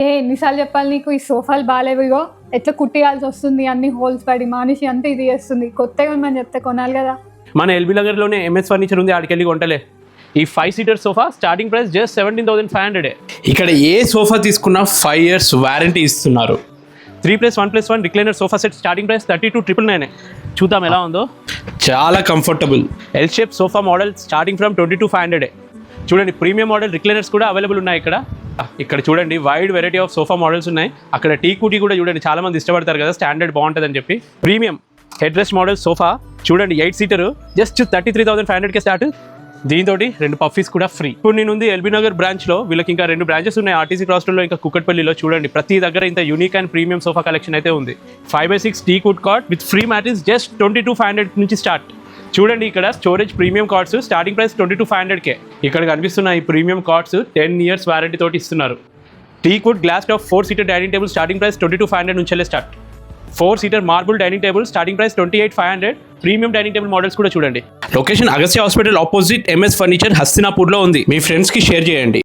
ఎన్నిసార్లు చెప్పాలి నీకు, ఈ సోఫాలు బాగాలేవు, ఇగో ఎట్లా కుట్టియాల్సి వస్తుంది, అన్ని హోల్స్ పడి మనిషి అంతా ఇది చేస్తుంది. కొత్తగా మనం చెప్తే కొనాలి కదా. మన ఎల్బీ నగర్లోనే ఎంఎస్ ఫర్నిచర్ ఉంది, ఆడికెళ్ళి కొంటలే. ఈ 5 seater sofa starting price just 17,500. ఇక్కడ ఏ సోఫా తీసుకున్నా 5 years వారంటీ ఇస్తున్నారు. 3+1+1 recliner sofa set starting price 32,999. చూద్దాం ఎలా ఉందో. చాలా comfortable L shape sofa model starting from 22,500. చూడండి, ప్రీమియం మోడల్ రిక్లైనర్స్ కూడా అవైలబుల్ ఉన్నాయి ఇక్కడ. ఇక్కడ చూడండి, wide variety of sofa models ఉన్నాయి. అక్కడ టీ కుటీ కూడా చూడండి, చాలా మంది ఇష్టపడతారు కదా, స్టాండర్డ్ బాగుంటుంది అని చెప్పి. Premium head rest model sofa చూడండి, 8 సీటర్ జస్ట్ 33,500కే స్టార్ట్. దీంతో 2 పఫీస్ కూడా ఫ్రీ. ఇప్పుడు నేను ఉంది ఎల్బీ నగర్ బ్రాంచ్లో. వీళ్ళకి ఇంకా 2 బ్రాంచెస్ ఉన్నాయి, ఆర్టీసీ క్రాస్ రోడ్లో, ఇంకా కుక్కట్పల్లిలో. చూడండి, ప్రతి దగ్గర ఇంత unique and premium sofa collection అయితే ఉంది. 5x6 teak wood cot with free mattress just 22,500 నుంచి స్టార్ట్. చూడండి, ఇక్కడ storage premium cots starting price 22,500కే. ఇక్కడ కనిపిస్తున్న ఈ ప్రీమియం కార్డ్స్ 10 years వారంటీ తోటి ఇస్తున్నారు. Teak wood glass top 4 seater dining table starting price 22,500 నుంచెల్లే start. 4 seater marble dining table starting price 28,500. Premium dining table models కూడా చూడండి. Location Agastya hospital opposite MS furniture హస్తినాపూర్లో ఉంది. మీ ఫ్రెండ్స్కి షేర్ చేయండి.